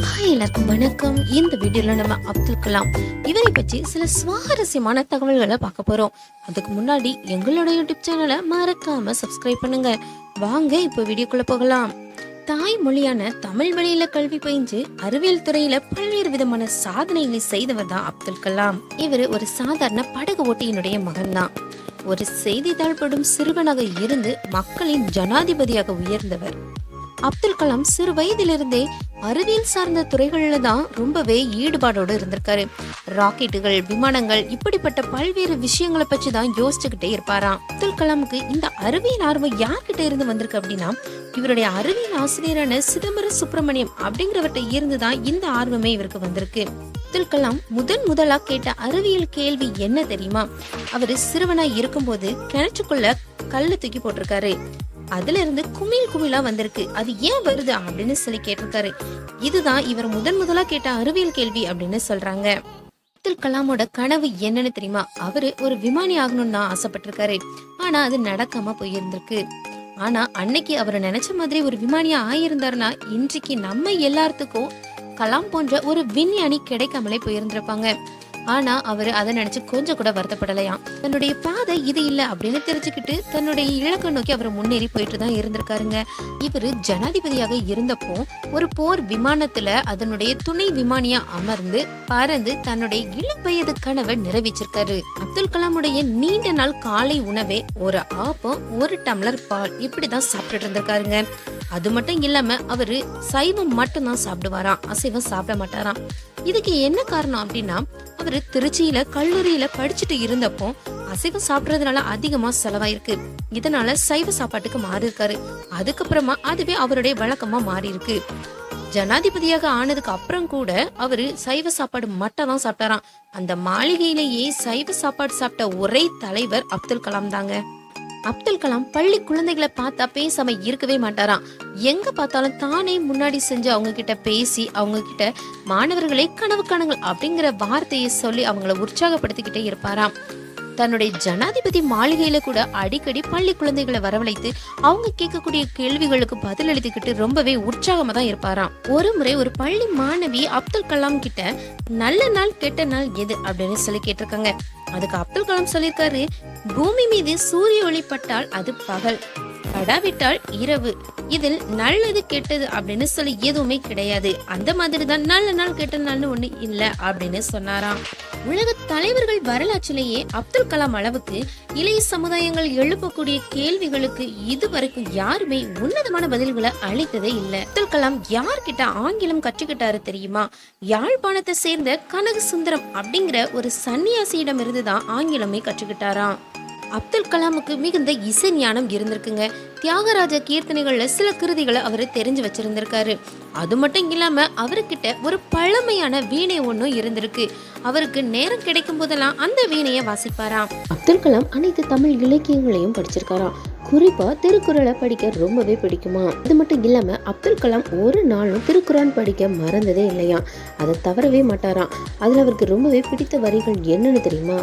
Hi எல்லாருக்கும் வணக்கம். இந்த வீடியோல நம்ம அப்துல் கலாம் இவரை பற்றி சில சுவாரஸ்யமான தகவல்களை பார்க்க போறோம். அதுக்கு முன்னாடி எங்களோட யூடியூப் சேனலை மறக்காம சப்ஸ்கிரைப் பண்ணுங்க. வாங்க இப்போ வீடியோக்குள்ள போகலாம். தாய் மொழியான தமிழ் வழியில கல்வி பயின்று அறிவியல் துறையில பல்வேறு விதமான சாதனைகளை செய்தவர் தான் அப்துல் கலாம். இவர் ஒரு சாதாரண படகு ஓட்டியினுடைய மகன் தான். ஒரு செய்தித்தாள் படும் சிறுவனாக இருந்து மக்களின் ஜனாதிபதியாக உயர்ந்தவர். அப்துல் கலாம் சிறு வயதிலிருந்தே அறிவியல் சார்ந்த துறைகள்ல தான் ரொம்பவே ஈடுபாடோடு இருந்திருக்காரு. ராக்கெட்டுகள், விமானங்கள், இப்படிப்பட்ட பல்வேறு விஷயங்களை பற்றி தான் யோசிச்சுக்கிட்டே இருப்பாராம். அப்துல் கலாமுக்கு இந்த அறிவியல் ஆர்வம் யார்கிட்ட இருந்து வந்திருக்கு அப்படின்னா, இவருடைய அறிவியல் ஆசிரியரான சிதம்பரம் சுப்பிரமணியம் அப்படிங்கிறவர்கிட்ட இருந்துதான் இந்த ஆர்வமே இவருக்கு வந்திருக்கு. அப்துல் கலாம் முதலா கேட்ட அறிவியல் கேள்வி என்ன தெரியுமா? அவரு சிறுவனா இருக்கும்போது கிணற்றுக்குள்ள கல்லு தூக்கி போட்டிருக்காரு. அதுல இருந்து குமிழா வந்திருக்கு. அது ஏன் வருது அப்படின்னு சொல்லி கேட்டிருக்காரு. இதுதான் இவர் முதலா கேட்ட அறிவியல் கேள்வி அப்படின்னு சொல்றாங்க. அப்துல் கலாமோட கனவு என்னன்னு தெரியுமா? அவரு ஒரு விமானி ஆகணும்னு தான் ஆசைப்பட்டிருக்காரு. ஆனா அது நடக்காம போயிருந்திருக்கு. ஆனா அன்னைக்கு அவர் நினைச்ச மாதிரி ஒரு விமானியா ஆயிருந்தாருன்னா இன்றைக்கு நம்ம எல்லாத்துக்கும் கலாம் போன்ற ஒரு விஞ்ஞானி கிடைக்காமலே போயிருந்திருப்பாங்க. ஆனா அவரு அதை நினைச்சு கொஞ்சம் கூட வருத்தப்படலையாம். தன்னுடைய பாதை இது இல்ல அப்படின்னு தெரிஞ்சுக்கிட்டு தன்னுடைய இலக்கை நோக்கி அவர் முன்னேறி போயிட்டு தான் இருந்திருக்காருங்க. இவரு ஜனாதிபதியாக இருந்தப்போ ஒரு போர் விமானத்துல அதனுடைய துணை விமானியா அமர்ந்து பறந்து தன்னுடைய இளம் வயது கனவை நிறைவேற்றிருக்காரு. அப்துல் கலாமுடைய நீண்ட நாள் காலை உணவே ஒரு ஆப்பம், ஒரு டம்ளர் பால், இப்படிதான் சாப்பிட்டு இருந்திருக்காருங்க. அது மட்டும் இல்லாம அவரு சைவம் மட்டும் தான் சாப்பிடுவாராம், அசைவம் சாப்பிட மாட்டாராம். இதுக்கு என்ன காரணம் அப்படின்னா, அவரு திருச்சியில கல்லூரியில படிச்சுட்டு இருந்தப்போ அசைவம் சாப்பிடுறதுனால அதிகமா செலவாயிருக்கு. இதனால சைவ சாப்பாட்டுக்கு மாறி இருக்காரு. அதுக்கப்புறமா அதுவே அவருடைய வழக்கமா மாறி இருக்கு. ஜனாதிபதியாக ஆனதுக்கு அப்புறம் கூட அவரு சைவ சாப்பாடு மட்டும் தான் சாப்பிட்டாராம். அந்த மாளிகையிலேயே சைவ சாப்பாடு சாப்பிட்ட ஒரே தலைவர் அப்துல் கலாம் தாங்க. அப்துல் கலாம் பள்ளி குழந்தைகளை பார்த்தா பேசாம இருக்கவே மாட்டாராம். எங்க பார்த்தாலும் தானே முன்னாடி செஞ்சு அவங்க கிட்ட பேசி அவங்க கிட்ட மாணவர்களை கனவு காணுங்கள் அப்படிங்கிற வார்த்தையை சொல்லி அவங்கள உற்சாகப்படுத்திக்கிட்டே இருப்பாராம். தன்னுடைய ஜனாதிபதி மாளிகையில கூட அடிக்கடி பள்ளி குழந்தைகளை வரவழைத்து அவங்க கேட்கக்கூடிய கேள்விகளுக்கு பதில் அளித்துக்கிட்டு ரொம்பவே உற்சாகமா தான் இருப்பாராம். ஒரு முறை ஒரு பள்ளி மாணவி அப்துல் கலாம் கிட்ட நல்ல நாள் கெட்ட நாள் எது அப்படின்னு சொல்லி கேட்டிருக்காங்க. அதுக்கு அப்துல் கலாம் சொல்லியிருக்காரு, பூமி மீது சூரிய ஒளி பட்டால் அது பகல், படாவிட்டால் இரவு. இதில் நல்லது கெட்டது அப்படின்னு சொல்லி எதுவுமே கிடையாது. அந்த மாதிரி தான் நல்ல நாள் கெட்ட நாள்னு ஒண்ணு இல்ல அப்படின்னு சொன்னாராம். உலக தலைவர்கள் வரலாற்றிலேயே அப்துல் கலாம் அளவுக்கு இளைய சமுதாயங்கள் எழுப்பக்கூடிய கேள்விகளுக்கு இதுவரைக்கும் யாருமே உன்னதமான பதில்களை அளித்ததே இல்ல. அப்துல் கலாம் யார்கிட்ட ஆங்கிலம் கற்றுக்கிட்டாரு தெரியுமா? யாழ்ப்பாணத்தை சேர்ந்த கனக சுந்தரம் அப்படிங்கிற ஒரு சன்னியாசியிடம் இருந்துதான் ஆங்கிலமே கற்றுக்கிட்டாராம். அப்துல் கலாமுக்கு மிகுந்த இசை ஞானம் இருந்திருக்குங்க. தியாகராஜ கீர்த்தனைகள்ல சில கிருதிகளை அவரு தெரிஞ்சு வச்சிருந்திருக்காரு. அது மட்டும் இல்லாம அவர்கிட்ட ஒரு பழமையான வீணை ஒன்னும் இருந்திருக்கு. அவருக்கு நேரம் கிடைக்கும் போதெல்லாம் அந்த வீணைய வாசிப்பாராம். அப்துல் கலாம் அனைத்து தமிழ் இலக்கியங்களையும் படிச்சிருக்காராம். குறிப்பா திருக்குறளை படிக்க ரொம்பவே பிடிக்குமா. அது மட்டும் இல்லாம அப்துல் கலாம் ஒரு நாளும் திருக்குறான் படிக்க மறந்ததே இல்லையா. அதை தவறவே மாட்டாராம். அதுல அவருக்கு ரொம்பவே பிடித்த வரிகள் என்னன்னு தெரியுமா?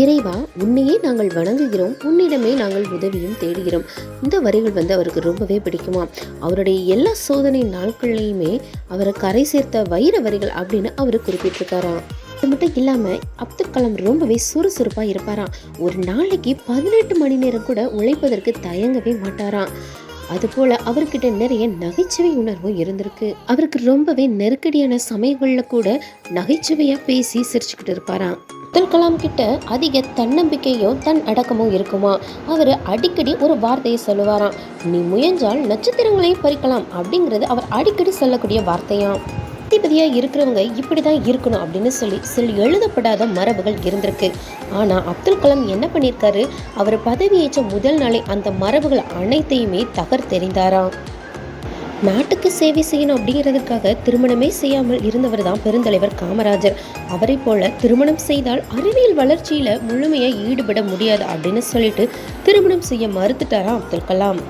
இறைவா, உன்னையே நாங்கள் வணங்குகிறோம், உன்னிடமே நாங்கள் உதவியும் தேடுகிறோம். இந்த வரிகள் அவருக்கு ரொம்பவே பிடிக்குமா. அவருடைய எல்லா சோதனை நாட்கள்லையுமே அவரை கரை சேர்த்த வைர வரிகள் அப்படின்னு அவரு குறிப்பிட்டிருக்காராம். அது மட்டும் இல்லாம அப்துல் கலாம் ரொம்பவே சுறுசுறுப்பா இருப்பாராம். ஒரு நாளைக்கு 18 மணி நேரம் கூட உழைப்பதற்கு தயங்கவே மாட்டாராம். அது போல அவர்கிட்ட நிறைய நகைச்சுவை உணர்வும் இருந்திருக்கு. அவருக்கு ரொம்பவே நெருக்கடியான சமயங்கள்ல கூட நகைச்சுவையா பேசி சிரிச்சுக்கிட்டு இருப்பாராம். அப்துல் கலாம் கிட்ட அதிக தன்னம்பிக்கையோ தன் அடக்கமோ இருக்குமா. அவரு அடிக்கடி ஒரு வார்த்தையை சொல்லுவாராம், நீ முயன்றால் நட்சத்திரங்களை பறிக்கலாம் அப்படிங்கிறது அவர் அடிக்கடி சொல்லக்கூடிய வார்த்தையாம். ஜனாதிபதியா இருக்கிறவங்க இப்படிதான் இருக்கணும் அப்படின்னு சொல்லி சில எழுதப்படாத மரபுகள் இருந்திருக்கு. ஆனா அப்துல் கலாம் என்ன பண்ணிருக்காரு? அவர் பதவியேற்ற முதல் நாளே அந்த மரபுகள் அனைத்தையுமே தகர்த்தெறிந்தாராம். நாட்டுக்கு சேவை செய்யணும் அப்படிங்கிறதுக்காக திருமணமே செய்யாமல் இருந்தவர் தான் பெருந்தலைவர் காமராஜர். அவரை போல திருமணம் செய்தால் அறிவியல் வளர்ச்சியில முழுமையா ஈடுபட முடியாது அப்படின்னு சொல்லிட்டு திருமணம் செய்ய மறுத்துட்டாராம் அப்துல் கலாம்.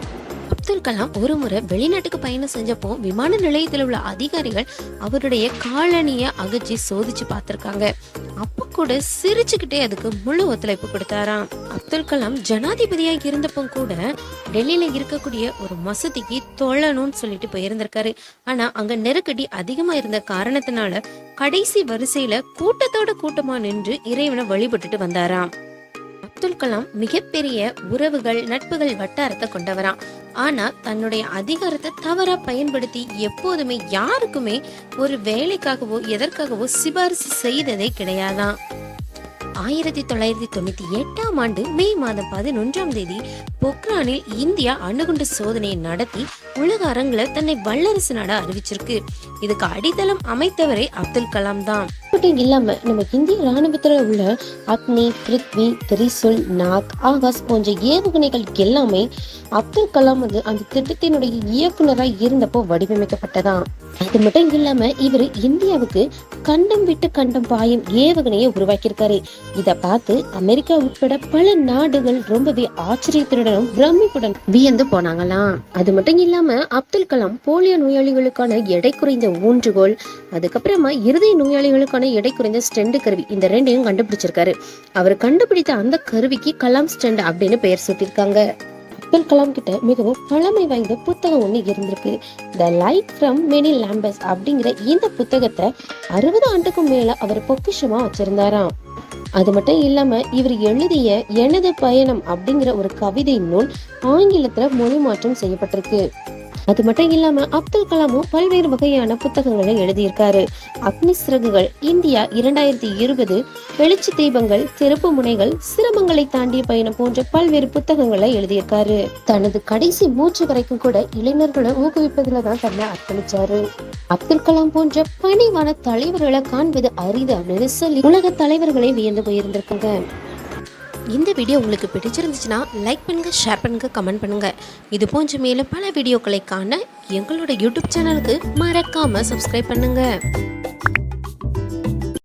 அப்துல் கலாம் ஒரு முறை வெளிநாட்டுக்கு பயணம் செஞ்சப்போ விமான நிலையத்தில் உள்ள அதிகாரிகள் அவருடைய காலணியை அகற்றி சோதிச்சு பார்த்திருக்காங்க. அப்ப கூட சிரிச்சுக்கிட்டே அதுக்கு முழு ஒத்துழைப்பு கொடுத்தாராம். அப்துல் கலாம் ஜனாதிபதியா இருந்தப்போ கூட டெல்லியில இருக்கக்கூடிய ஒரு மசூதிக்கு தொழணும்னு சொல்லிட்டு போயிருந்திருக்காரு. ஆனா அங்க நெருக்கடி அதிகமா இருந்த காரணத்தினால கடைசி வரிசையில கூட்டத்தோட கூட்டமா நின்று இறைவனை வழிபட்டுட்டு வந்தாராம். அப்துல் கலாம் மிகப்பெரிய உறவுகள் நட்புகள் வட்டாரத்தை கொண்டவராம். ஆனா தன்னுடைய அதிகாரத்தை தவறா பயன்படுத்தி எப்போதுமே யாருக்குமே ஒரு வேலைக்காகவோ எதற்காகவோ சிபாரிசு செய்ததே கிடையாதாம். 1998ஆம் ஆண்டு மே மாதம் 11ஆம் தேதி பொக்ரானில் இந்தியா அணுகுண்டு சோதனையை நடத்தி உலக அரங்குல தன்னை வல்லரசு நாடா அறிவிச்சிருக்கு. இதுக்கு அடித்தளம் அமைத்தவரே அப்துல் கலாம் தான். மட்டும் இல்லாம நம்ம இந்திய ராணுவத்துல உள்ள அக்னி, பிருத்வி, திரிசூல், நாக், ஆகாஷ் போன்ற ஏவுகணைகள் எல்லாமே அப்துல் கலாம் அந்த திட்டத்தினுடைய இயக்குனராக இருந்தப்போ வடிவமைக்கப்பட்டதான். அது மட்டும் இல்லாம இவரு இந்தியாவுக்கு கண்டம் விட்டு கண்டம் பாயும் ஏவுகணையை உருவாக்கியிருக்காரு. இத பார்த்து அமெரிக்கா உட்பட பல நாடுகள் ரொம்பவே ஆச்சரியத்துடனும் பிரமிப்புடன் வியந்து போனாங்களாம். அது மட்டும் இல்லாம அப்துல் கலாம் போலியோ நோயாளிகளுக்கான எடை குறைந்த ஊன்றுகோல், அதுக்கப்புறமா இருதய நோயாளிகளுக்கான எடை குறைந்த ஸ்டெண்ட் கருவி, இந்த ரெண்டையும் கண்டுபிடிச்சிருக்காரு. அவர் கண்டுபிடித்த அந்த கருவிக்கு கலாம் ஸ்டெண்ட் அப்படின்னு பெயர் சூட்டியிருக்காங்க. அப்துல் கலாம் கிட்ட மிகவும் பழமை வாய்ந்த புத்தகம் ஒண்ணு இருந்திருக்கு. த லைட் ஃப்ரம் மெனி லேம்பர்ஸ் அப்படிங்கிற இந்த புத்தகத்தை 60 ஆண்டுக்கும் மேல அவர் பொக்கிஷமா வச்சிருந்தாராம். அது மட்டும் இல்லாம இவர் எழுதிய எனது பயணம் அப்படிங்கிற ஒரு கவிதை நூல் ஆங்கிலத்துல மொழி மாற்றம் செய்யப்பட்டிருக்கு. அது மட்டும் இல்லாம அப்துல் கலாமும் பல்வேறு வகையான புத்தகங்களை எழுதியிருக்காரு. அக்னி சிறகுகள், இந்தியா 2020, வெளிச்ச தீபங்கள், திருப்பு முனைகள், சிரமங்களை தாண்டிய பயணம் போன்ற பல்வேறு புத்தகங்களை எழுதியிருக்காரு. தனது கடைசி மூச்சு வரைக்கும் கூட இளைஞர்களை ஊக்குவிப்பதுல தான் தன்னை அர்ப்பணிச்சாரு. அப்துல் கலாம் போன்ற பணிவான தலைவர்களை காண்பது அரிது அப்படின்னு சொல்லி உலக தலைவர்களை வியந்து போயிருந்திருக்காங்க. இந்த வீடியோ உங்களுக்கு பிடிச்சிருந்துச்சுன்னா லைக் பண்ணுங்க, ஷேர் பண்ணுங்க, கமெண்ட் பண்ணுங்க. இது போன்ற மேலும் பல வீடியோக்களை காண எங்களோட யூடியூப் சேனலுக்கு மறக்காம சப்ஸ்கிரைப் பண்ணுங்க.